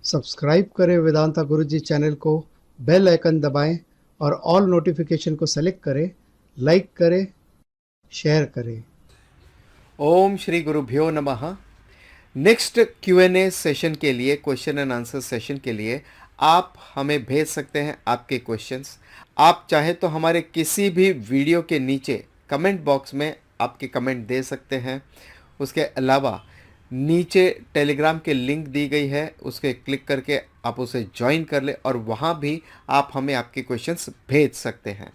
Subscribe करें वेदांता गुरुजी channel को, bell icon दबाएं और ऑल नोटिफिकेशन को सेलेक्ट करें। लाइक करें, शेयर करें। ओम श्री गुरुभ्यो नमः। नेक्स्ट Q&A सेशन के लिए, क्वेश्चन एंड आंसर सेशन के लिए आप हमें भेज सकते हैं आपके क्वेश्चंस। आप चाहे तो हमारे किसी भी वीडियो के नीचे कमेंट बॉक्स में आपके कमेंट दे सकते हैं। उसके अलावा नीचे टेलीग्राम के लिंक दी गई है, उसके क्लिक करके आप उसे ज्वाइन कर ले और वहाँ भी आप हमें आपके क्वेश्चंस भेज सकते हैं।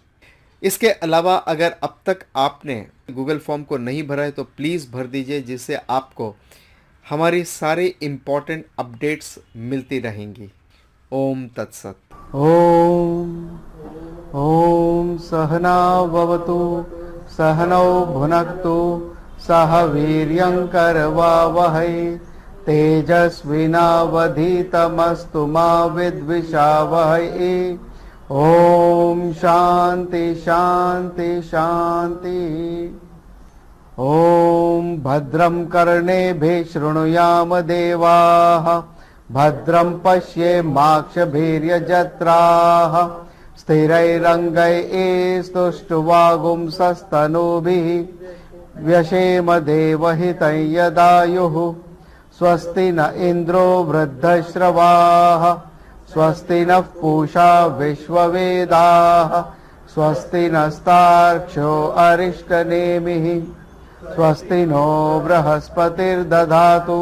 इसके अलावा अगर अब तक आपने गूगल फॉर्म को नहीं भरा है तो प्लीज़ भर दीजिए, जिससे आपको हमारी सारी इम्पोर्टेंट अपडेट्स मिलती रहेंगी। ओम तत्सत। ॐ ॐ सहना भवतु सहनौ भुनक्तु सह वीर्यङ्करवावहै तेजस्विनावधीतमस्तु मा विद्विषावहै। ॐ शान्ति शान्ति शान्ति। ॐ भद्रं कर्णेभिः शृणुयाम देवाः भद्रं पश्येमाक्षभिर्यजत्राः स्थिरैरङ्गैस्तुष्टुवागुंसस्तनूभिः व्यशेम देवहितं यदायुः। स्वस्ति न इन्द्रो वृद्धश्रवाः स्वस्ति नः पूषा विश्ववेदाः स्वस्ति नस्तार्क्ष्यो अरिष्टनेमिः स्वस्ति नो बृहस्पतिर्दधातु।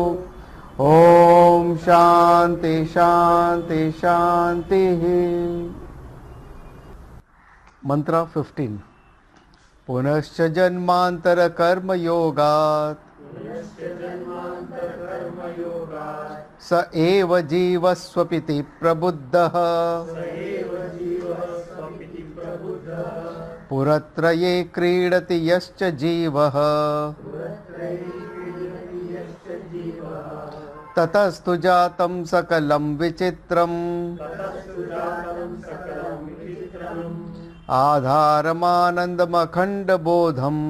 ओम शांति शांति शांति। मंत्र 15। पुनश्च जन्मांतर कर्म योगात् स एव जीवस्वपिति प्रबुद्धः पुरत्रये क्रीडति यश्च जीवः ततस्तु जातं सकलं विचित्रम् आधारमानन्दमखण्डबोधम्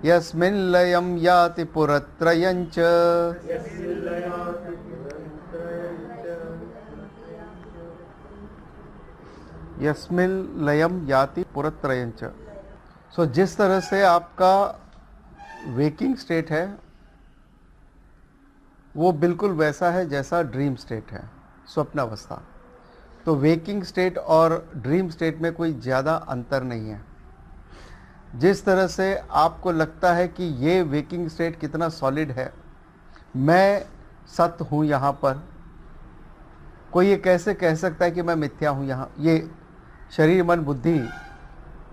यस्मिन् लयं याति पुरत्रयं च। यस्मिन् लयं याति पुरत्रयं च। सो जिस तरह से आपका वेकिंग स्टेट है वो बिल्कुल वैसा है जैसा ड्रीम स्टेट है, स्वप्नावस्था। तो वेकिंग स्टेट और ड्रीम स्टेट में कोई ज़्यादा अंतर नहीं है। जिस तरह से आपको लगता है कि ये वेकिंग स्टेट कितना सॉलिड है, मैं सत्य हूँ यहाँ पर, कोई ये कैसे कह सकता है कि मैं मिथ्या हूँ यहाँ। ये शरीर मन बुद्धि,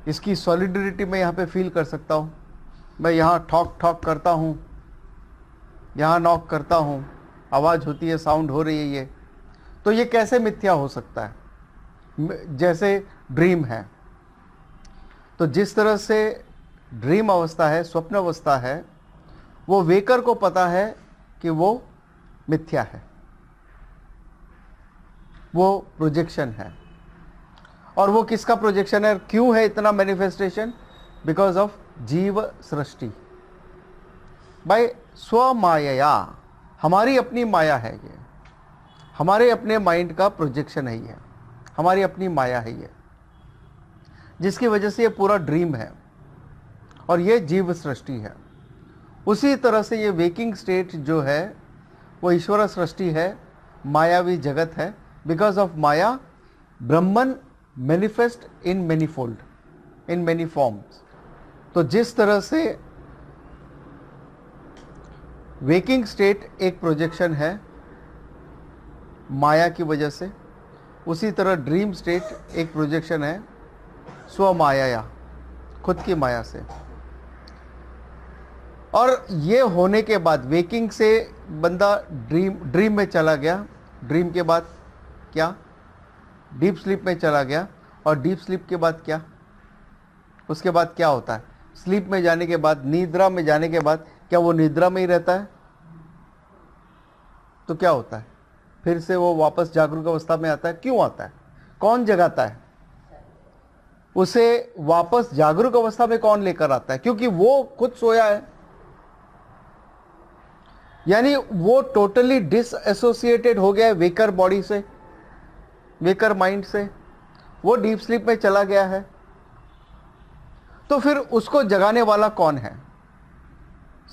इसकी सॉलिडिटी मैं यहाँ पे फील कर सकता हूँ। मैं यहाँ ठॉक ठॉक करता हूँ, यहाँ नॉक करता हूँ, आवाज़ होती है, साउंड हो रही है ये, तो ये कैसे मिथ्या हो सकता है, जैसे ड्रीम है। तो जिस तरह से ड्रीम अवस्था है, स्वप्न अवस्था है, वो वेकर को पता है कि वो मिथ्या है, वो प्रोजेक्शन है। और वो किसका प्रोजेक्शन है, क्यों है इतना मैनिफेस्टेशन? बिकॉज ऑफ जीव सृष्टि, बाय स्व माया। हमारी अपनी माया है ये, हमारे अपने माइंड का प्रोजेक्शन है ये, हमारी अपनी माया है ये, जिसकी वजह से ये पूरा ड्रीम है और ये जीव सृष्टि है। उसी तरह से ये वेकिंग स्टेट जो है वो ईश्वर सृष्टि है, मायावी जगत है। Because of Maya Brahman manifest in many fold, in many forms. तो जिस तरह से वेकिंग स्टेट एक प्रोजेक्शन है माया की वजह से, उसी तरह ड्रीम स्टेट एक प्रोजेक्शन है स्व माया, खुद की माया से। और ये होने के बाद वेकिंग से बंदा ड्रीम में चला गया, ड्रीम के बाद क्या, डीप स्लीप में चला गया, और डीप स्लीप के बाद क्या, उसके बाद क्या होता है? स्लीप में जाने के बाद, निद्रा में जाने के बाद, क्या वो निद्रा में ही रहता है? तो क्या होता है? फिर से वो वापस जागरूक अवस्था में आता है। क्यों आता है? कौन जगाता है उसे? वापस जागरूक अवस्था में कौन लेकर आता है? क्योंकि वो खुद सोया है। यानी वो टोटली डिसएसोसिएटेड हो गया है वेकर बॉडी से, वेकर माइंड से, वो डीप स्लीप में चला गया है। तो फिर उसको जगाने वाला कौन है?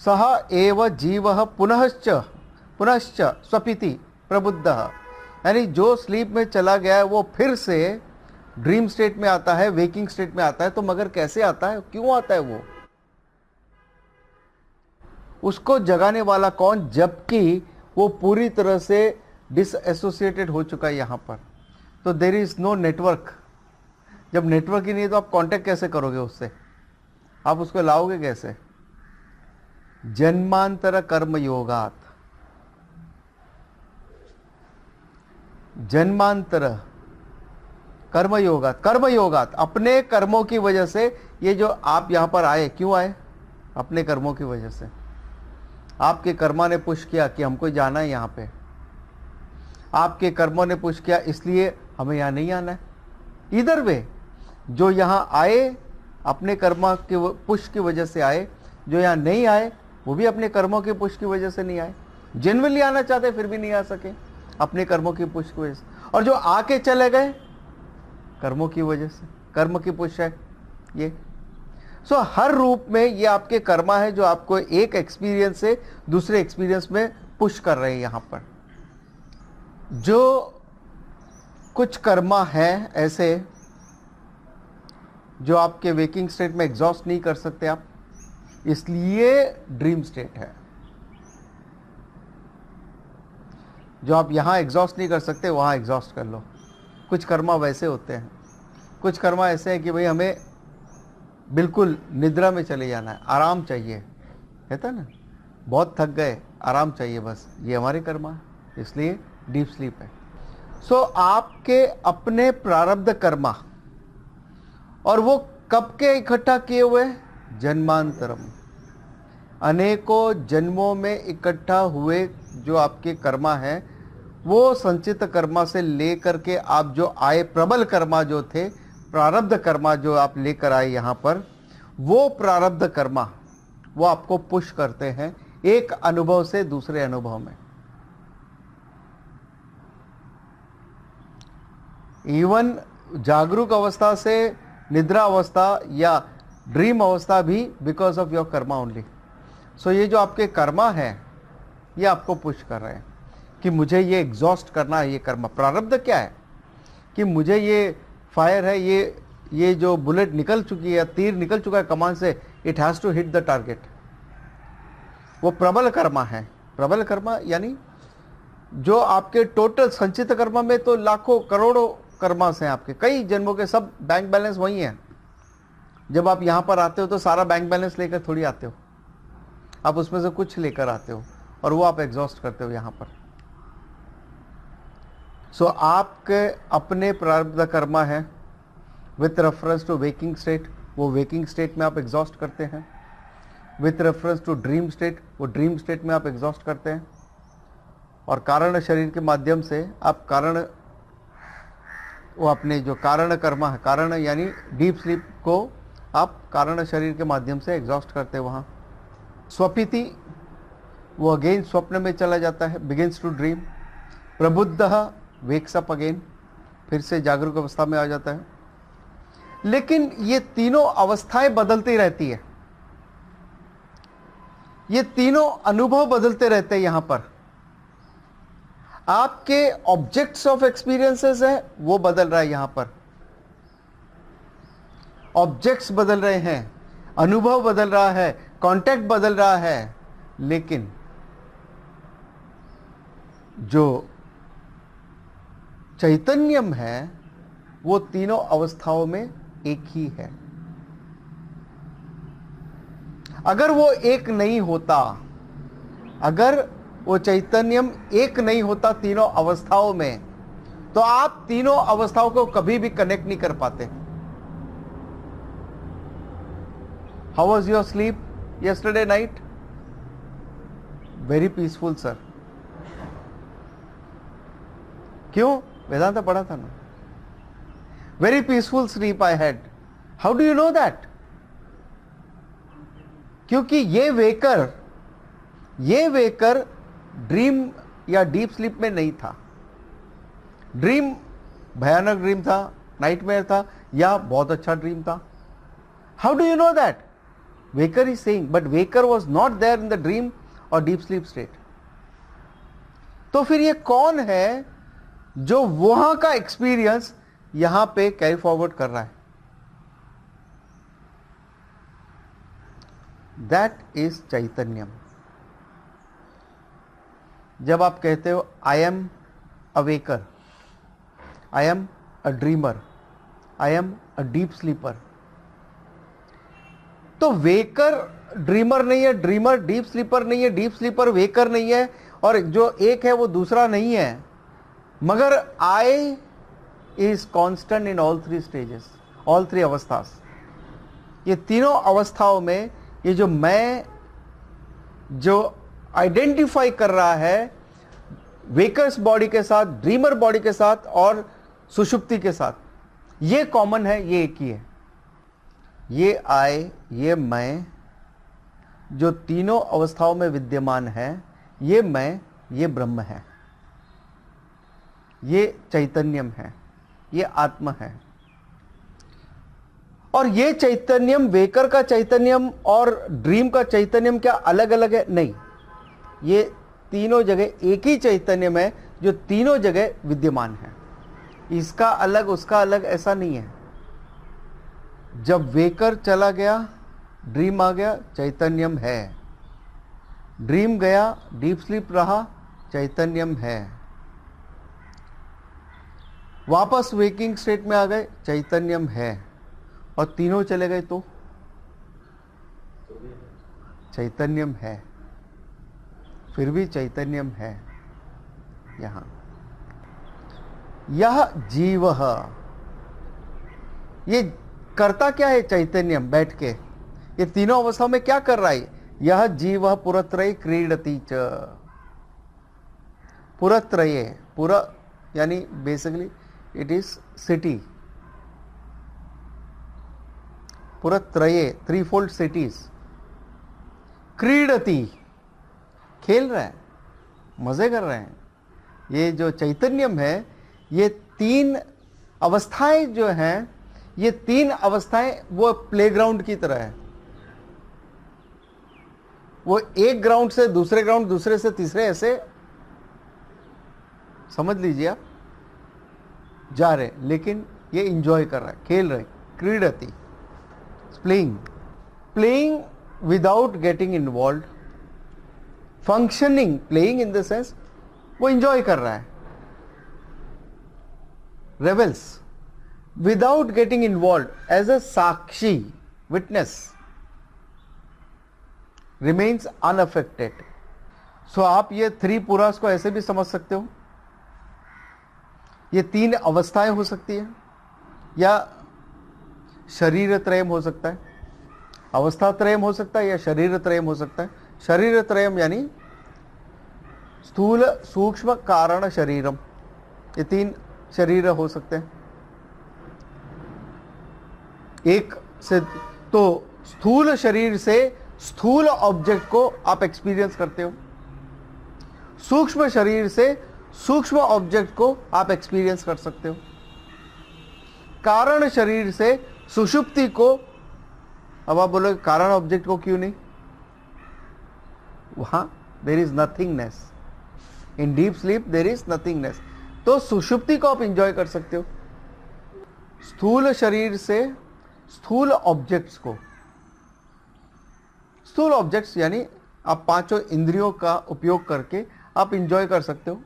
सह एव जीवः पुनश्च स्वपिति प्रबुद्धः, यानी जो स्लीप में चला गया है वो फिर से ड्रीम स्टेट में आता है, वेकिंग स्टेट में आता है। तो मगर कैसे आता है, क्यों आता है वो? उसको जगाने वाला कौन, जबकि वो पूरी तरह से डिसएसोसिएटेड हो चुका है यहां पर। तो देयर इज नो नेटवर्क। जब नेटवर्क ही नहीं है तो आप कांटेक्ट कैसे करोगे उससे? आप उसको लाओगे कैसे? जन्मांतर कर्म योगात, जन्मांतर कर्म योगात, अपने कर्मों की वजह से ये जो आप यहां पर आए, क्यों आए? अपने कर्मों की वजह से। आपके कर्मा ने पुश किया कि हमको जाना है यहां पे, आपके कर्मों ने पुश किया इसलिए हमें यहां नहीं आना है। इधर वे जो यहां आए अपने कर्मा के पुश की वजह से आए, जो यहां नहीं आए वो भी अपने कर्मों के पुश की वजह से नहीं आए। जेन्युइनली आना चाहते फिर भी नहीं आ सके अपने कर्मों की पुश की वजह से। और जो आके चले गए कर्मों की वजह से, कर्म की पुश है ये। सो हर रूप में ये आपके कर्मा है जो आपको एक एक्सपीरियंस से दूसरे एक्सपीरियंस में पुश कर रहे हैं। यहां पर जो कुछ कर्मा है ऐसे जो आपके वेकिंग स्टेट में एग्जॉस्ट नहीं कर सकते आप, इसलिए ड्रीम स्टेट है। जो आप यहां एग्जॉस्ट नहीं कर सकते वहां एग्जॉस्ट कर लो। कुछ कर्मा वैसे होते हैं, कुछ कर्मा ऐसे हैं कि भाई हमें बिल्कुल निद्रा में चले जाना है, आराम चाहिए, कहता ना, बहुत थक गए, आराम चाहिए बस, ये हमारे कर्मा है, इसलिए डीप स्लीप है। सो आपके अपने प्रारब्ध कर्मा, और वो कब के इकट्ठा किए हुए? जन्मांतरम, अनेकों जन्मों में इकट्ठा हुए जो आपके कर्मा है, वो संचित कर्मा से लेकर के आप जो आए, प्रबल कर्मा जो थे, प्रारब्ध कर्मा जो आप लेकर आए यहां पर, वो प्रारब्ध कर्मा वो आपको पुश करते हैं एक अनुभव से दूसरे अनुभव में। इवन जागरूक अवस्था से निद्रा अवस्था या ड्रीम अवस्था भी because of your karma only. So ये जो आपके कर्मा है ये आपको पुश कर रहे हैं कि मुझे ये एग्जॉस्ट करना है। ये कर्मा प्रारब्ध क्या है कि मुझे ये फायर है, ये जो बुलेट निकल चुकी है, तीर निकल चुका है कमान से, it has to hit the target. वो प्रबल कर्मा है। प्रबल कर्मा यानी जो आपके टोटल संचित कर्मा में तो लाखों करोड़ों कर्मा हैं आपके, कई जन्मों के, सब बैंक बैलेंस वही है। जब आप यहाँ पर आते हो तो सारा बैंक बैलेंस लेकर थोड़ी आते हो, आप उसमें से कुछ लेकर आते हो और वो आप एग्जॉस्ट करते हो यहाँ पर। सो आपके अपने प्रारब्ध कर्मा है with reference to waking state, वो वेकिंग स्टेट में आप एग्जॉस्ट करते हैं। With reference to dream state, वो ड्रीम स्टेट में आप एग्जॉस्ट करते हैं। और कारण शरीर के माध्यम से आप कारण, वो अपने जो कारण कर्मा है, कारण यानी डीप स्लीप को आप कारण शरीर के माध्यम से एग्जॉस्ट करते हैं वहाँ। स्वपिति, वो अगेन स्वप्न में चला जाता है, बिगिंस टू ड्रीम। प्रबुद्ध, वेक्स अप अगेन, फिर से जागरूक अवस्था में आ जाता है। लेकिन ये तीनों अवस्थाएं बदलती रहती है, ये तीनों अनुभव बदलते रहते हैं। यहां पर आपके ऑब्जेक्ट्स ऑफ एक्सपीरियंसेस है वो बदल रहा है, यहां पर ऑब्जेक्ट्स बदल रहे हैं, अनुभव बदल रहा है, कांटेक्ट बदल रहा है, लेकिन जो चैतन्यम है वो तीनों अवस्थाओं में एक ही है। अगर वो एक नहीं होता, अगर वो चैतन्यम एक नहीं होता तीनों अवस्थाओं में, तो आप तीनों अवस्थाओं को कभी भी कनेक्ट नहीं कर पाते। How was your sleep yesterday night? Very peaceful, sir. क्यों? वेदांता पढ़ा था ना। Very peaceful sleep I had. How do you know that? क्योंकि ये वेकर ड्रीम या डीप स्लीप में नहीं था। ड्रीम भयानक ड्रीम था, नाइटमेयर था, या बहुत अच्छा ड्रीम था। How do you know that? Waker is saying, but waker was not there in the dream और डीप स्लीप स्टेट। तो फिर ये कौन है जो वहां का एक्सपीरियंस यहां पे कैरी फॉरवर्ड कर रहा है? दैट इज चैतन्यम। जब आप कहते हो I am a waker, I am a dreamer, I am a deep sleeper, तो वेकर ड्रीमर नहीं है, ड्रीमर डीप स्लीपर नहीं है, डीप स्लीपर वेकर नहीं है, और जो एक है वो दूसरा नहीं है, मगर I is constant in all three stages, all three अवस्थास। ये तीनों अवस्थाओं में ये जो मैं जो आइडेंटिफाई कर रहा है वेकर्स बॉडी के साथ, ड्रीमर बॉडी के साथ और सुषुप्ति के साथ, ये कॉमन है, ये एक ही है। ये आई, ये मैं जो तीनों अवस्थाओं में विद्यमान है, ये मैं, ये ब्रह्म है, ये चैतन्यम है, ये आत्मा है। और ये चैतन्यम वेकर का चैतन्यम और ड्रीम का चैतन्यम क्या अलग अलग है? नहीं, ये तीनों जगह एक ही चैतन्यम है जो तीनों जगह विद्यमान है। इसका अलग उसका अलग ऐसा नहीं है। जब वेकर चला गया, ड्रीम आ गया, चैतन्यम है। ड्रीम गया, डीप स्लीप रहा, चैतन्यम है। वापस वेकिंग स्टेट में आ गए, चैतन्यम है। और तीनों चले गए तो चैतन्यम है, फिर भी चैतन्यम है। यहां यह जीव, ये करता क्या है? चैतन्यम बैठ के ये तीनों अवस्थाओं में क्या कर रहा है? यह जीव पुरत्रय क्रीडति च। पुरत्रय, पुरा यानी बेसिकली इट इज सिटी, पुरत्रये, थ्री फोल्ड सिटीज। क्रीडति, खेल रहे हैं, मजे कर रहे हैं। ये जो चैतन्यम है, ये तीन अवस्थाएं जो हैं, ये तीन अवस्थाएं वो प्लेग्राउंड की तरह है। वो एक ग्राउंड से दूसरे ग्राउंड, दूसरे से तीसरे, ऐसे समझ लीजिए आप, जा रहे, लेकिन ये इंजॉय कर रहा है, खेल रहे। क्रीडति, playing without getting involve, functioning, playing in the sense वो इंजॉय कर रहा है। Revels without getting involve, as a साक्षी, विटनेस, रिमेन्स अनअफेक्टेड। सो आप ये थ्री पुरास को ऐसे भी समझ सकते हो, ये तीन अवस्थाएं हो सकती है, या शरीर त्रयम हो सकता है, अवस्था त्रयम हो सकता है, या शरीर त्रयम हो सकता है। शरीर त्रयम यानी स्थूल सूक्ष्म कारण शरीरम, ये तीन शरीर हो सकते हैं। एक से तो स्थूल शरीर से स्थूल ऑब्जेक्ट को आप एक्सपीरियंस करते हो, सूक्ष्म शरीर से सूक्ष्म ऑब्जेक्ट को आप एक्सपीरियंस कर सकते हो, कारण शरीर से सुषुप्ति को। अब आप बोलोगे कारण ऑब्जेक्ट को क्यों नहीं? वहां there is nothingness, in deep sleep there is nothingness. तो सुषुप्ति को आप इंजॉय कर सकते हो। स्थूल शरीर से स्थूल ऑब्जेक्ट्स को, स्थूल ऑब्जेक्ट्स यानी आप पांचों इंद्रियों का उपयोग करके आप इंजॉय कर सकते हो।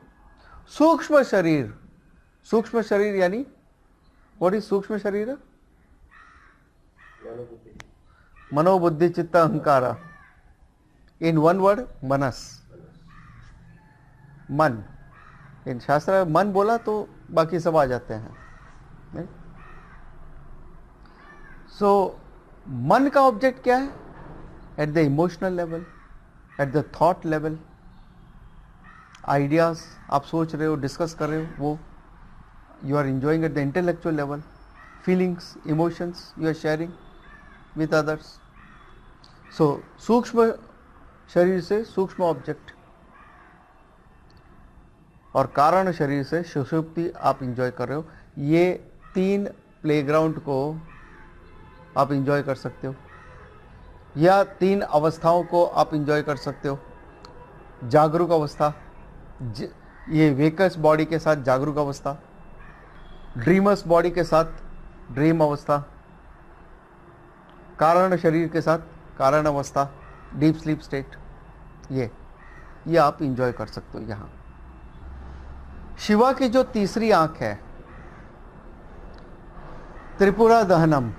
सूक्ष्म शरीर, सूक्ष्म शरीर यानी व्हाट इज सूक्ष्म शरीर? मनोबुद्धि चित्त अहंकार, इन वन वर्ड मनस, मन। इन शास्त्र में मन बोला तो बाकी सब आ जाते हैं। सो मन का ऑब्जेक्ट क्या है? At the emotional level, at the thought level, ideas आप सोच रहे हो, डिस्कस कर रहे हो, वो you are enjoying at the intellectual level. Feelings, emotions you are sharing with others. So सूक्ष्म शरीर से सूक्ष्म ऑब्जेक्ट, और कारण शरीर से सुषुप्ति आप इंजॉय कर रहे हो। ये 3 प्लेग्राउंड को आप इंजॉय कर सकते हो, या 3 अवस्थाओं को आप इंजॉय कर सकते हो। जागरूक अवस्था, ये वेकस बॉडी के साथ जागरूक अवस्था, ड्रीमर्स बॉडी के साथ ड्रीम अवस्था, कारण शरीर के साथ कारण अवस्था, डीप स्लीप स्टेट, ये आप इंजॉय कर सकते हो। यहां शिवा की जो तीसरी आंख है, त्रिपुरा दहनम,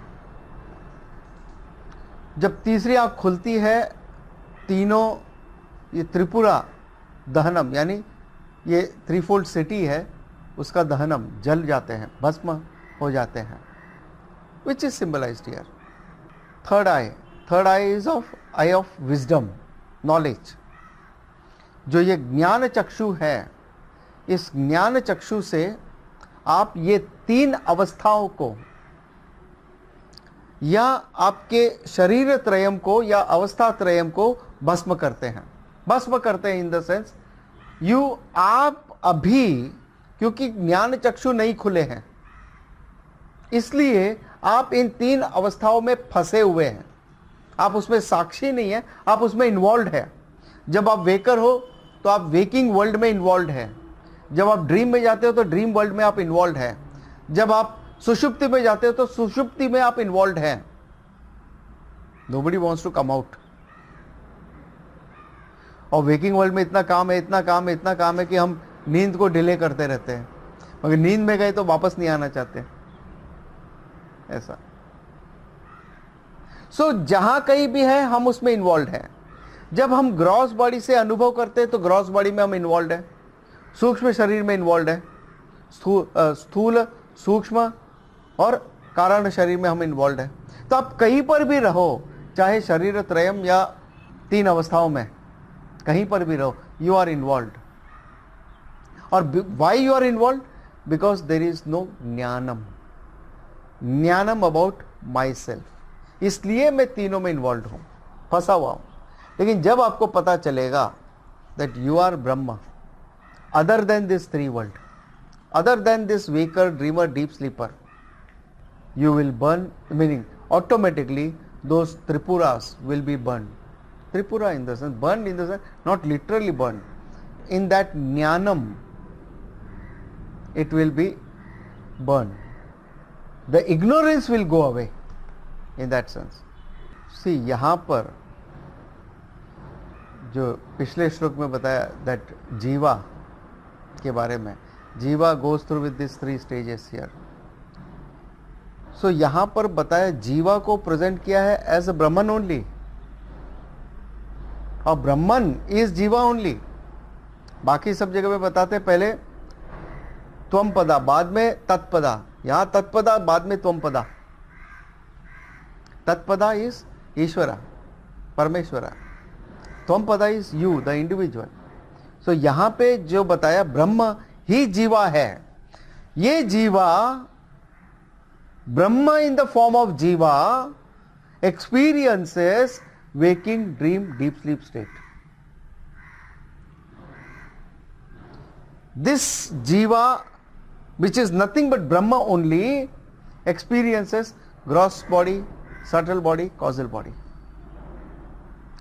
जब तीसरी आंख खुलती है, तीनों ये त्रिपुरा दहनम यानी ये थ्रीफोल्ड सिटी है, उसका दहनम, जल जाते हैं, भस्म हो जाते हैं, which is symbolized here. Third eye is of eye of wisdom, knowledge. जो ये ज्ञान चक्षु है, इस ज्ञान चक्षु से आप ये 3 अवस्थाओं को या आपके शरीर त्रयम को या अवस्था त्रयम को भस्म करते हैं। भस्म करते हैं इन द सेंस आप अभी, क्योंकि ज्ञान चक्षु नहीं खुले हैं, इसलिए आप इन 3 अवस्थाओं में फंसे हुए हैं। आप उसमें साक्षी नहीं है, आप उसमें इन्वॉल्व है। जब आप वेकर हो तो आप वेकिंग वर्ल्ड में इन्वॉल्व है, जब आप ड्रीम में जाते हो तो ड्रीम वर्ल्ड में आप इन्वॉल्व है, जब आप सुषुप्ति में जाते हो तो सुषुप्ति में आप इन्वॉल्व है। Nobody wants to come out. और वेकिंग वर्ल्ड में इतना काम है कि हम नींद को डिले करते रहते हैं, मगर नींद में गए तो वापस नहीं आना चाहते, ऐसा। सो जहां कहीं भी है हम उसमें इन्वॉल्व हैं। जब हम ग्रॉस बॉडी से अनुभव करते हैं तो ग्रॉस बॉडी में हम इन्वॉल्व है, सूक्ष्म शरीर में इन्वॉल्व है, स्थूल सूक्ष्म और कारण शरीर में हम इन्वॉल्व है। तो आप कहीं पर भी रहो, चाहे शरीर त्रयम या 3 अवस्थाओं में, कहीं पर भी रहो, यू आर इन्वॉल्व। और why you are involve? Because there is no ज्ञानम अबाउट माई सेल्फ। इसलिए मैं तीनों में इन्वॉल्व हूं, फंसा हुआ हूं। लेकिन जब आपको पता चलेगा that you are Brahma, other than this 3 world, other than this waker, dreamer, deep sleeper, you will burn, meaning automatically those tripuras will be burned. Tripura in the sense, burned in the sense, not literally burned. In that jnanam, it will be burned. The ignorance will go away in that sense. See, यहाँ पर जो पिछले श्लोक में बताया that जीवा के बारे में, जीवा goes through with these 3 stages here. सो यहां पर बताया जीवा को प्रेजेंट किया है एज अ ब्रह्मन ओनली, और ब्रह्मन इज जीवा ओनली। बाकी सब जगह पे बताते पहले त्वम पदा, बाद में तत्पदा। यहां तत्पदा, बाद में त्वम पदा। तत्पदा इज ईश्वरा, परमेश्वरा। त्वम पदा इज यू, द इंडिविजुअल। सो यहां पे जो बताया ब्रह्म ही जीवा है। ये जीवा, Brahma in the form of Jiva experiences waking, dream, deep sleep state. This Jiva, which is nothing but Brahma only, experiences gross body, subtle body, causal body.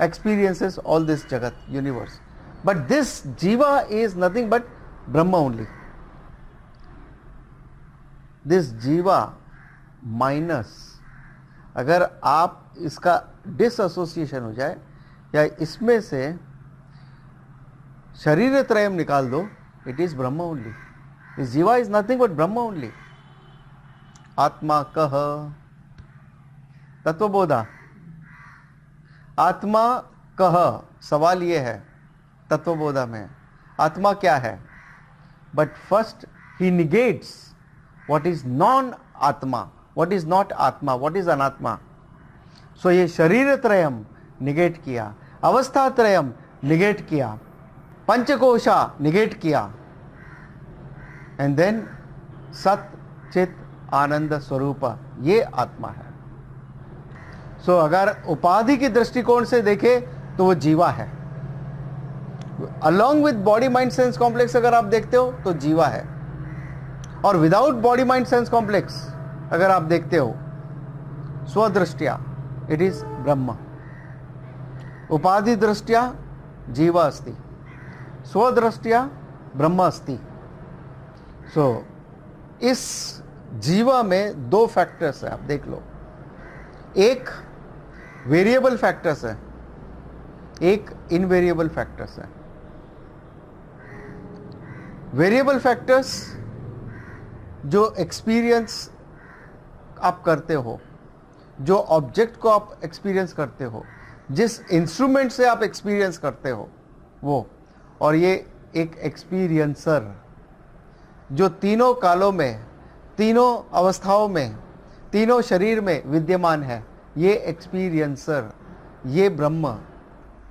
Experiences all this Jagat, universe. But this Jiva is nothing but Brahma only. This Jiva minus, अगर आप इसका dissociation हो जाए या इसमें से शरीर त्रयम निकाल दो, it is Brahma only. This जीवा is nothing but Brahma only. आत्मा कह, तत्वबोधा। आत्मा कह, सवाल ये है तत्वबोधा में, आत्मा क्या है? But first he negates what is non आत्मा, what is not आत्मा, what is अनात्मा। सो ये शरीर त्रयम निगेट किया, अवस्था त्रयम निगेट किया, पंचकोशा निगेट किया, एंड देन सत चित आनंद स्वरूप, ये आत्मा है। सो अगर उपाधि की दृष्टिकोण से देखे तो वो जीवा है, along with body mind sense complex अगर आप देखते हो तो जीवा है, और without body mind sense complex अगर आप देखते हो स्वदृष्टिया इट इज ब्रह्म, उपाधि दृष्टिया जीवा अस्ति, स्वदृष्टिया ब्रह्म अस्ति। सो इस जीवा में दो फैक्टर्स है, आप देख लो, एक वेरिएबल फैक्टर्स है, एक इनवेरिएबल फैक्टर्स है। वेरिएबल फैक्टर्स जो एक्सपीरियंस आप करते हो, जो ऑब्जेक्ट को आप एक्सपीरियंस करते हो, जिस इंस्ट्रूमेंट से आप एक्सपीरियंस करते हो वो, और ये एक एक्सपीरियंसर जो तीनों कालों में, तीनों अवस्थाओं में, तीनों शरीर में विद्यमान है, ये एक्सपीरियंसर, ये ब्रह्म,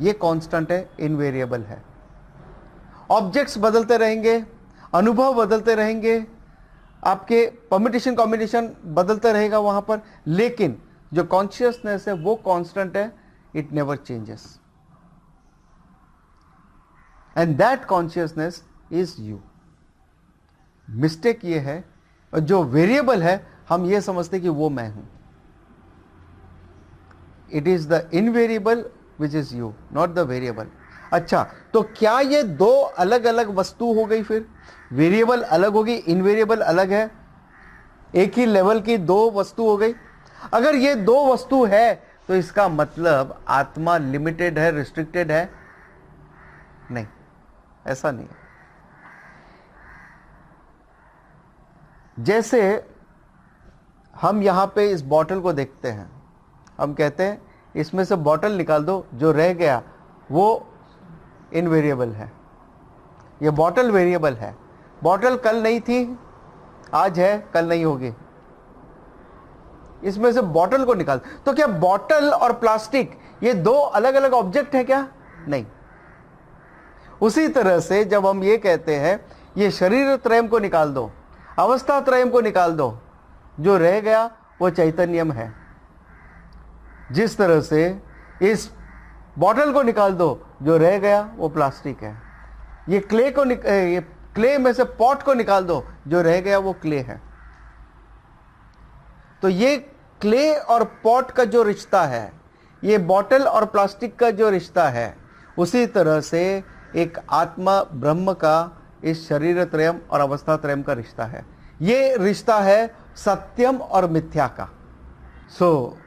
ये कांस्टेंट है, इनवेरिएबल है। ऑब्जेक्ट्स बदलते रहेंगे, अनुभव बदलते रहेंगे, आपके परम्यूटेशन कॉम्बिनेशन बदलते रहेगा वहां पर, लेकिन जो कॉन्शियसनेस है वो कांस्टेंट है, it never changes, and that consciousness is you. Mistake ये है, और जो वेरिएबल है हम ये समझते कि वो मैं हूं। It is the invariable which is you, not the variable. अच्छा, तो क्या ये दो अलग अलग वस्तु हो गई? फिर वेरिएबल अलग होगी, इनवेरिएबल अलग है, एक ही लेवल की दो वस्तु हो गई। अगर ये दो वस्तु है तो इसका मतलब आत्मा लिमिटेड है, रिस्ट्रिक्टेड है? नहीं, ऐसा नहीं है। जैसे हम यहां पे इस बॉटल को देखते हैं, हम कहते हैं इसमें से बॉटल निकाल दो, जो रह गया वो इनवेरिएबल है। ये बॉटल वेरिएबल है। बॉटल कल नहीं थी, आज है, कल नहीं होगी। इसमें से बॉटल को निकाल, तो क्या बॉटल और प्लास्टिक ये दो अलग अलग ऑब्जेक्ट है क्या? नहीं। उसी तरह से जब हम ये कहते हैं ये शरीर त्रयम को निकाल दो, अवस्था त्रयम को निकाल दो, जो रह गया वो चैतन्यम है। जिस तरह से इस बॉटल को निकाल दो, जो रह गया वो प्लास्टिक है। ये क्ले में से पॉट को निकाल दो, जो रह गया वो क्ले है। तो ये क्ले और पॉट का जो रिश्ता है, ये बॉटल और प्लास्टिक का जो रिश्ता है, उसी तरह से एक आत्मा ब्रह्म का इस शरीर त्रयम और अवस्था त्रयम का रिश्ता है। ये रिश्ता है सत्यम और मिथ्या का। सो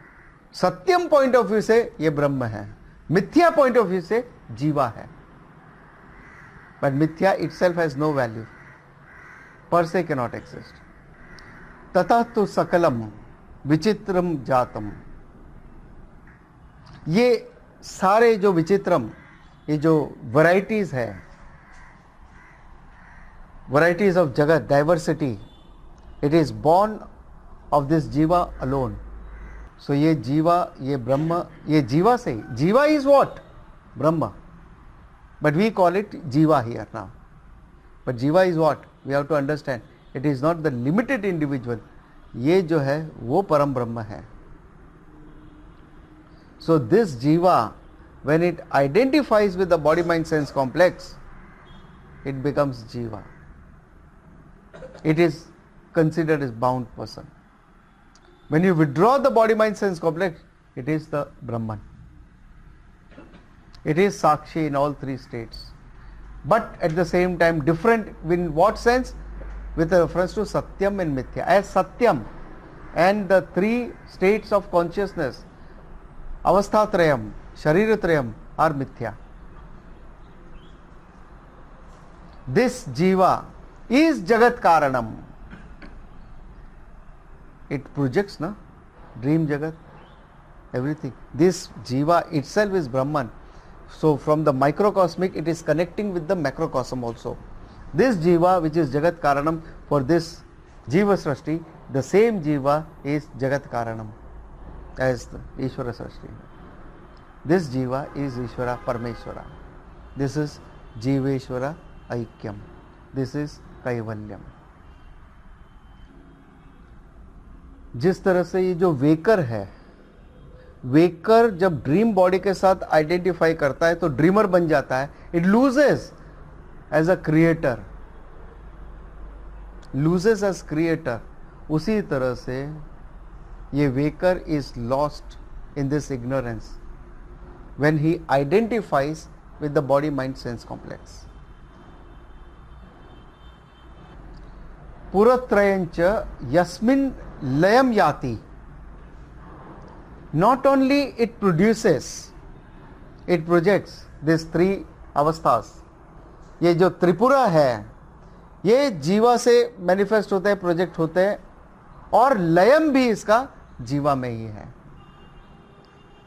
सत्यम पॉइंट ऑफ व्यू से ये ब्रह्म है, मिथ्या पॉइंट ऑफ व्यू से जीवा है। बट मिथ्या itself has no value, per se cannot exist. तथा तो सकलम विचित्रम जातम, ये सारे जो विचित्रम, ये जो वैरायटीज है, वैरायटीज ऑफ जगत, diversity, it is born of this जीवा अलोन। सो ये जीवा, ये ब्रह्म, ये जीवा से, जीवा is what? Brahma. But we call it Jiva here now. But Jiva is what? We have to understand. It is not the limited individual. ये जो है वो परम ब्रह्म है. So this Jiva, when it identifies with the body mind sense complex, it becomes Jiva. It is considered as bound person. When you withdraw the body mind sense complex, it is the Brahman. It is Sakshi in all three states, but at the same time different in what sense? With a reference to Satyam and Mithya. As Satyam and the three states of consciousness, Avasthatrayam, Shariratrayam are Mithya. This Jiva is Jagat Karanam. It projects, na? Dream Jagat, everything. This Jiva itself is Brahman. So from the microcosmic it is connecting with the macrocosm also. This Jiva, which is Jagat Karanam, for this Jiva Srashti, the same Jiva is Jagat Karanam as the Ishvara Srashti. This Jiva is Ishvara Parameshwara. This is Jiveshwara Aikyam. This is Kaivalyam. जिस तरह से ये जो waker है waker जब dream body के साथ identify करता है तो ड्रीमर बन जाता है, it loses as a creator, loses as creator. उसी तरह से ये waker is lost in this ignorance when he identifies with the body mind sense complex. पुरत्रयंच यस्मिन् लयम याति, not only it produces, it projects these three अवस्थास। ये जो त्रिपुरा है ये जीवा से मैनिफेस्ट होते हैं, प्रोजेक्ट होते हैं, और लयम भी इसका जीवा में ही है।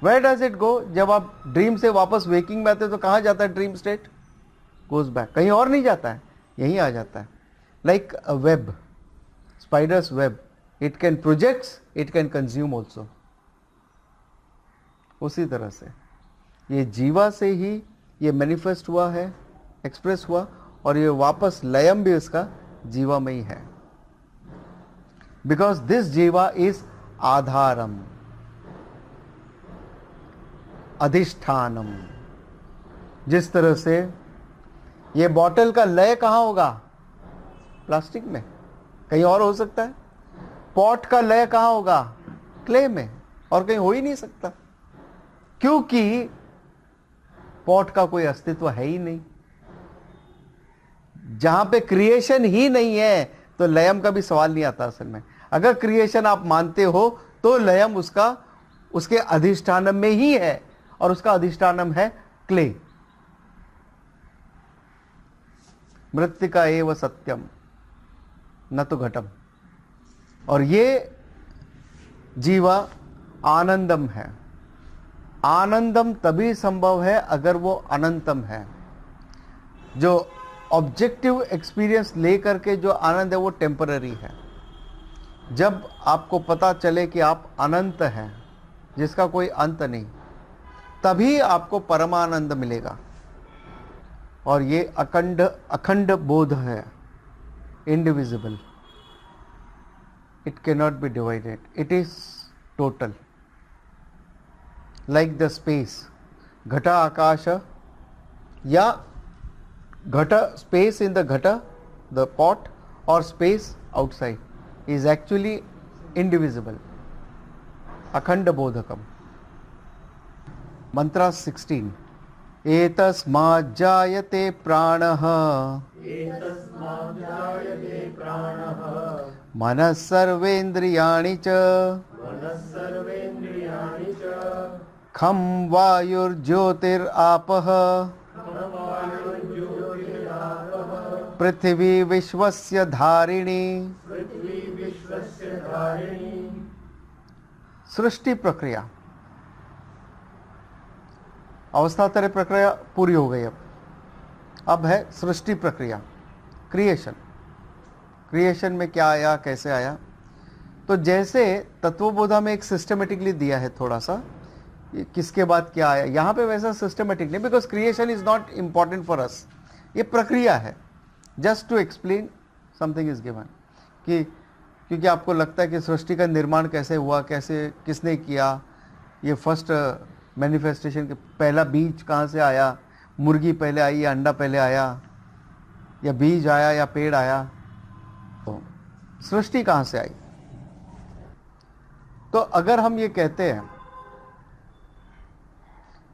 Where does it go? जब आप ड्रीम से वापस वेकिंग में आते हो तो कहाँ जाता है ड्रीम स्टेट? गोज बैक, कहीं और नहीं जाता है, यहीं आ जाता है। Like a web, spiders web, it can projects, it can consume also. उसी तरह से ये जीवा से ही ये मैनिफेस्ट हुआ है, एक्सप्रेस हुआ, और ये वापस लयम भी इसका जीवा में ही है। बिकॉज दिस जीवा इज आधारम, अधिष्ठानम। जिस तरह से ये बॉटल का लय कहाँ होगा? प्लास्टिक में, कहीं और हो सकता है? पॉट का लय कहाँ होगा? क्ले में, और कहीं हो ही नहीं सकता, क्योंकि पॉट का कोई अस्तित्व है ही नहीं। जहां पे क्रिएशन ही नहीं है तो लयम का भी सवाल नहीं आता असल में। अगर क्रिएशन आप मानते हो तो लयम उसका, उसके अधिष्ठानम में ही है, और उसका अधिष्ठानम है क्ले। मृत्तिका एव सत्यम न तो घटम। और ये जीवा आनंदम है। आनंदम तभी संभव है अगर वो अनंतम है। जो ऑब्जेक्टिव एक्सपीरियंस लेकर के जो आनंद है वो टेम्पररी है। जब आपको पता चले कि आप अनंत हैं, जिसका कोई अंत नहीं, तभी आपको परमानंद मिलेगा। और ये अखंड बोध है, indivisible, it can not be divided, it is total. like the space, घटा आकाश, या घटा space in the घटा, the pot, or space outside is actually indivisible, अखंड बोधकम। मंत्र 16, एतस्मात् जायते प्राणः मनः सर्वेन्द्रियाणि च खम वायुर्ज्योतिरापः पृथ्वी विश्वस्य धारिणी। सृष्टि प्रक्रिया, अवस्थात्रय प्रक्रिया पूरी हो गई। अब है सृष्टि प्रक्रिया, क्रिएशन। क्रिएशन में क्या आया, कैसे आया? तो जैसे तत्वबोधा में एक सिस्टमेटिकली दिया है थोड़ा सा, किसके बाद क्या आया, यहाँ पे वैसा सिस्टमेटिक नहीं, because creation is not important for us. ये प्रक्रिया है, just to explain something is given, कि क्योंकि आपको लगता है कि सृष्टि का निर्माण कैसे हुआ, कैसे, किसने किया, ये फर्स्ट मैनिफेस्टेशन के पहला बीज कहाँ से आया, मुर्गी पहले आई या अंडा पहले आया, या बीज आया या पेड़ आया, तो सृष्टि कहाँ से आई? तो अगर हम ये कहते हैं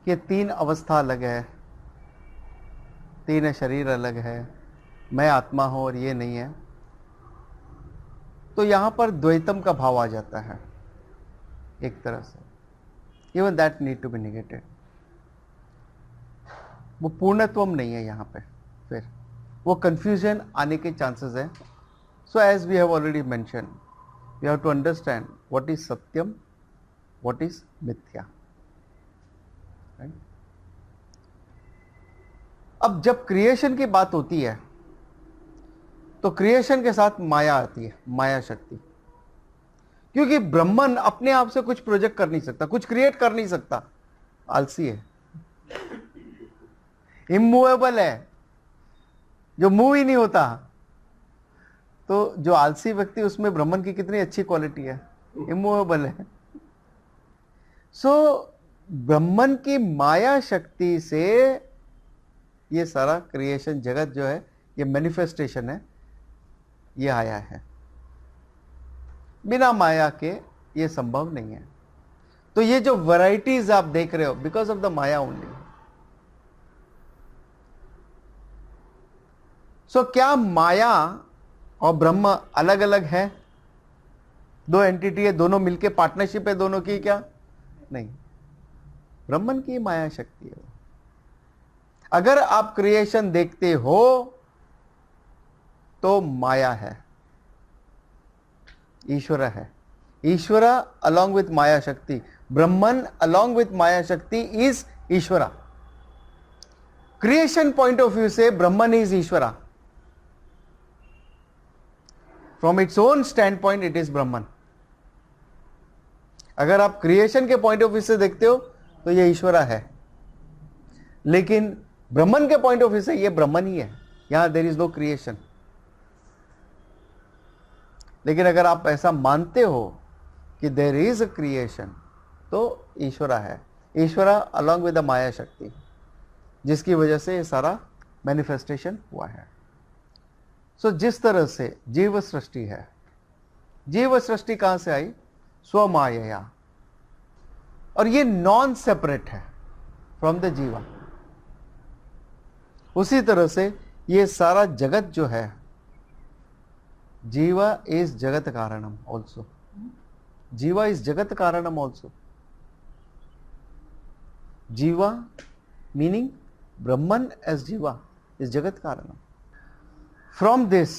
कि तीन अवस्था अलग है, तीन शरीर अलग है, मैं आत्मा हूं और ये नहीं है, तो यहां पर द्वैतम का भाव आ जाता है एक तरह से। Even that need to be negated. वो पूर्णत्वम नहीं है यहाँ पे, फिर वो कंफ्यूजन आने के चांसेस है। So as we have already mention, we have to understand what is सत्यम, व्हाट इज मिथ्या। अब जब क्रिएशन की बात होती है तो क्रिएशन के साथ माया आती है, माया शक्ति। क्योंकि ब्रह्मन अपने आप से कुछ प्रोजेक्ट कर नहीं सकता, कुछ क्रिएट कर नहीं सकता, आलसी है, इमूवेबल है, जो मूव ही नहीं होता। तो जो आलसी व्यक्ति, उसमें ब्रह्मन की कितनी अच्छी क्वालिटी है, इमूवेबल है। सो ब्रह्मन की माया शक्ति से ये सारा क्रिएशन जगत जो है, ये मैनिफेस्टेशन है, ये आया है। बिना माया के ये संभव नहीं है। तो ये जो वैरायटीज आप देख रहे हो, because of the maya only. So क्या माया और ब्रह्म अलग अलग है? दो एंटिटी है, दोनों मिलके पार्टनरशिप है दोनों की? क्या नहीं, ब्रह्मन की माया शक्ति है। अगर आप क्रिएशन देखते हो तो माया है, ईश्वर है। ईश्वर अलॉन्ग विथ माया शक्ति, ब्रह्मन अलॉन्ग विथ माया शक्ति इज ईश्वरा। क्रिएशन पॉइंट ऑफ व्यू से Brahman is Ishvara, from its own stand point it is Brahman. अगर आप क्रिएशन के पॉइंट ऑफ व्यू से देखते हो तो ये ईश्वरा है, लेकिन ब्रह्मन के पॉइंट ऑफ व्यू से ये ब्रह्मन ही है, यहां देयर इज नो क्रिएशन। लेकिन अगर आप ऐसा मानते हो कि देयर इज अ क्रिएशन, तो ईश्वरा है, ईश्वरा अलॉन्ग विद द माया शक्ति, जिसकी वजह से ये सारा मैनिफेस्टेशन हुआ है। सो जिस तरह से जीव सृष्टि है, जीव सृष्टि कहां से आई? स्वमाया, और ये नॉन सेपरेट है फ्रॉम द जीवा। उसी तरह से ये सारा जगत जो है, जीवा इज जगत कारणम ऑल्सो, जीवा इज जगत कारणम ऑल्सो। जीवा मीनिंग ब्रह्मन एज जीवा इज जगत कारणम। फ्रॉम दिस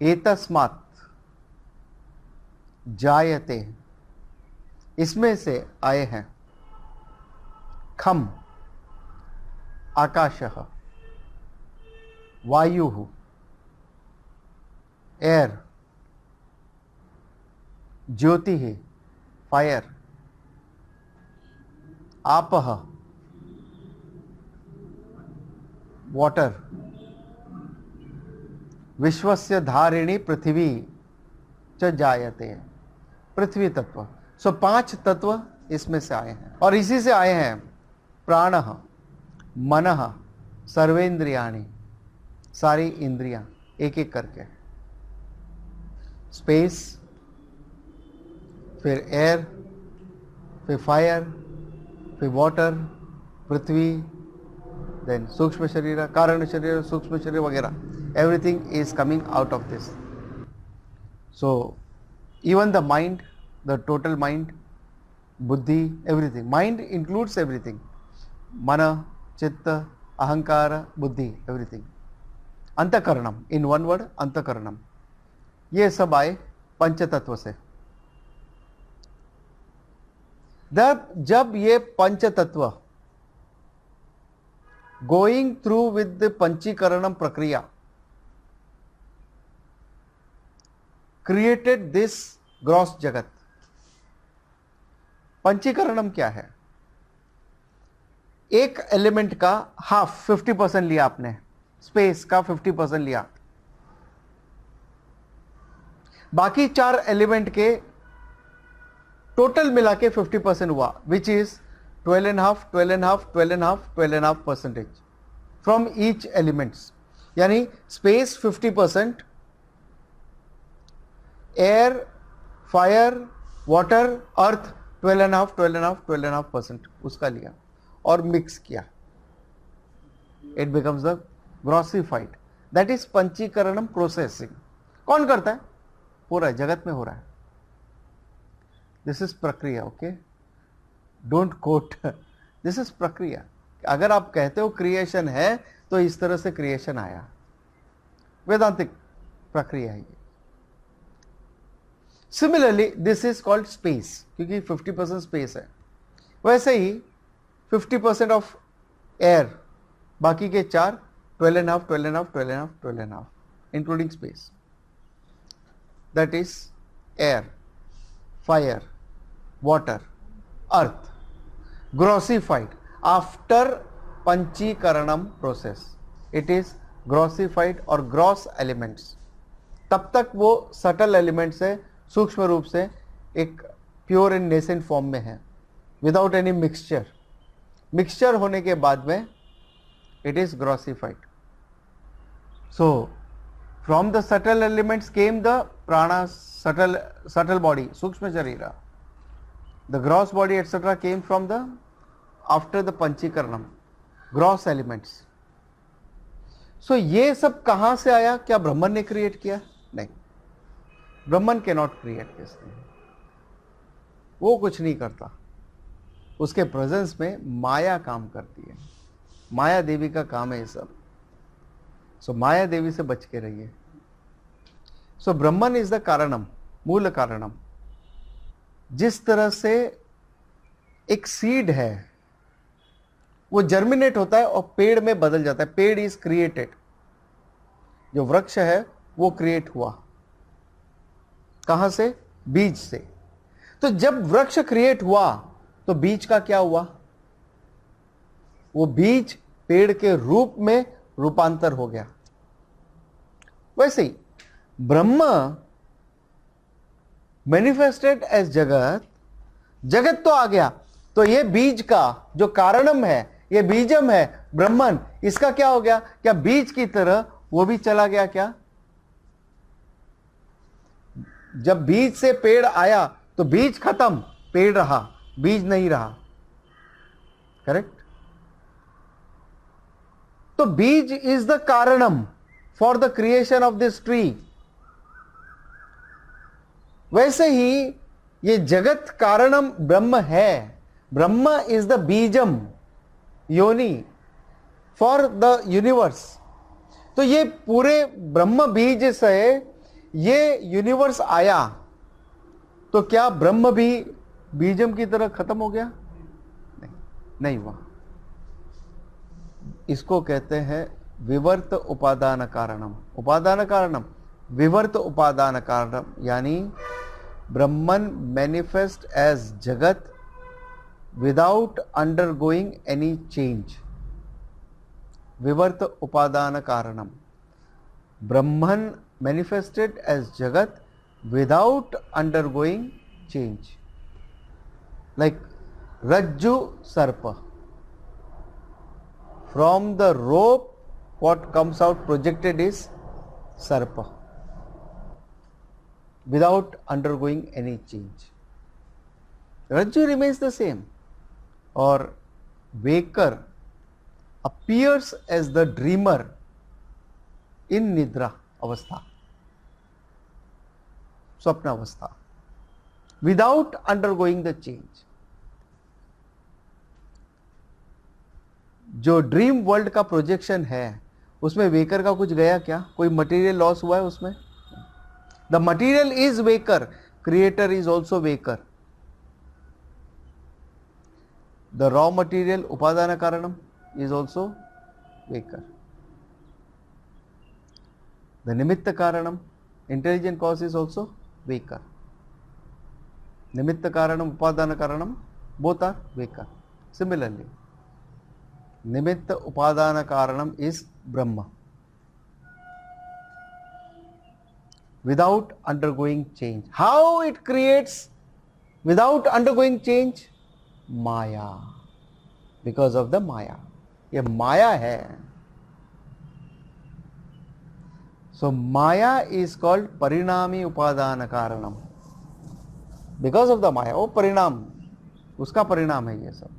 एतस्मात् जायते, इसमें से आए हैं। खम आकाशः, वायुः एयर, ज्योतिः फायर, आपः वाटर, विश्वस्य धारिणी पृथ्वी च जायते, पृथ्वी तत्व। सो 5 तत्व इसमें से आए हैं, और इसी से आए हैं प्राणः, मनः, सर्वेंद्रियाणि, सारी इंद्रियां एक एक करके। स्पेस, फिर एयर, फिर फायर, फिर वाटर, पृथ्वी, देन सूक्ष्म शरीर, कारण शरीर, सूक्ष्म शरीर वगैरह, everything is coming out of this. So even the mind, the total mind, buddhi, everything, mind includes everything, mana, chitta, ahankara, buddhi, everything, antakaranam, in one word antakaranam, ये सब आए पंच तत्व से। जब ये पंच तत्व गोइंग थ्रू विद पंचीकरणम प्रक्रिया created this gross जगत। पंचीकरणम क्या है? एक एलिमेंट का हाफ 50% लिया आपने, स्पेस का 50% लिया, बाकी 4 एलिमेंट के टोटल मिला के 50% हुआ, which is 12.5, 12.5, 12.5, 12.5% from each elements. यानी space 50%, air, fire, water, earth 12.5, 12.5, 12.5% उसका लिया और मिक्स किया, it becomes the grossified, that is panchikaranam processing. कौन करता है? पूरा जगत में हो रहा है। This is prakriya, okay, don't quote, this is prakriya. अगर आप कहते हो क्रिएशन है तो इस तरह से क्रिएशन आया, वेदांतिक प्रक्रिया है। Similarly this is called space, क्योंकि 50% स्पेस है। वैसे ही 50% ऑफ एयर, बाकी के 4 12.5, 12.5, 12.5, 12.5 including space, that is air, fire, water, earth, grossified after panchikaranam process, it is grossified और ग्रॉस एलिमेंट्स। तब तक वो सटल एलिमेंट्स है, सूक्ष्म रूप से एक प्योर एंड नेसेंट फॉर्म में है, विदाउट एनी मिक्सचर। मिक्सचर होने के बाद में it is grossified. So from the subtle elements came the prana, subtle body, sukshma sharira. The gross body etcetera came from the after the panchikaranam, gross elements. So ये सब कहां से आया? क्या ब्रह्मन ने क्रिएट किया? नहीं, Brahman can not create this thing. वो कुछ नहीं करता, उसके प्रेजेंस में माया काम करती है। माया देवी का काम है ये सब। सो माया देवी से बच के रहिए। सो ब्रह्मन इज द कारणम, मूल कारणम। जिस तरह से एक सीड है वो जर्मिनेट होता है और पेड़ में बदल जाता है, पेड़ इज क्रिएटेड। जो वृक्ष है वो क्रिएट हुआ कहां से? बीज से। तो जब वृक्ष क्रिएट हुआ तो बीज का क्या हुआ? वो बीज पेड़ के रूप में रूपांतर हो गया। वैसे ही ब्रह्म मैनिफेस्टेड एज जगत, जगत तो आ गया, तो ये बीज का जो कारणम है, ये बीजम है ब्रह्मन, इसका क्या हो गया? क्या बीज की तरह वो भी चला गया क्या? जब बीज से पेड़ आया तो बीज खत्म, पेड़ रहा, बीज नहीं रहा। करेक्ट? तो बीज इज द कारणम for the creation of this tree. वैसे ही ये जगत कारणम ब्रह्म है। ब्रह्म इज द बीजम, योनि फॉर द यूनिवर्स। तो ये पूरे ब्रह्म बीज से ये यूनिवर्स आया, तो क्या ब्रह्म भी बीजम की तरह खत्म हो गया? नहीं, नहीं हुआ। इसको कहते हैं विवर्त उपादान कारणम। उपादान कारणम, विवर्त उपादान कारणम, यानी ब्रह्मन मैनिफेस्ट एज जगत विदाउट अंडरगोइंग एनी चेंज। विवर्त उपादान कारणम, ब्रह्मन मैनिफेस्टेड एज जगत without undergoing change, like rajju sarpa. From the rope what comes out projected is sarpa, without undergoing any change. Rajju remains the same, or waker appears as the dreamer in nidra avastha, स्वप्नावस्था, without undergoing the change. जो dream world का projection है उसमें waker का कुछ गया क्या? कोई मटेरियल लॉस हुआ है उसमें? The material is waker, creator is also waker. The raw material उपादान कारणम इज ऑल्सो वेकर। द निमित्त कारणम, intelligent cause is also waker. निमित्त कारणम, उपादान कारणम, both are वेकर। Similarly, निमित्त उपादान कारणम is Brahma without undergoing change. How it creates without undergoing change? Maya, because of the Maya. ये माया है। So Maya is called Parinami Upadana Karanam. Because of the Maya, वो परिणाम, उसका परिणाम है ये सब।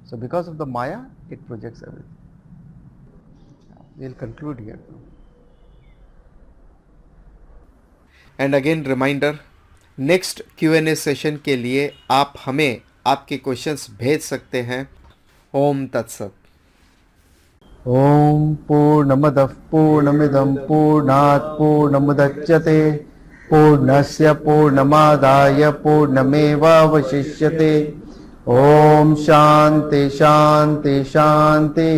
So because of the Maya, it projects everything. We'll conclude here. And again reminder, next Q&A session के लिए आप हमें आपके क्वेश्चंस भेज सकते हैं। ओम तत्सत। ओम पूर्णमदः पूर्णमिदं पूर्णात् पूर्णमुदच्यते पूर्णस्य पूर्णमादाय पूर्णमेवावशिष्यते। ओम शांति शांति शांति।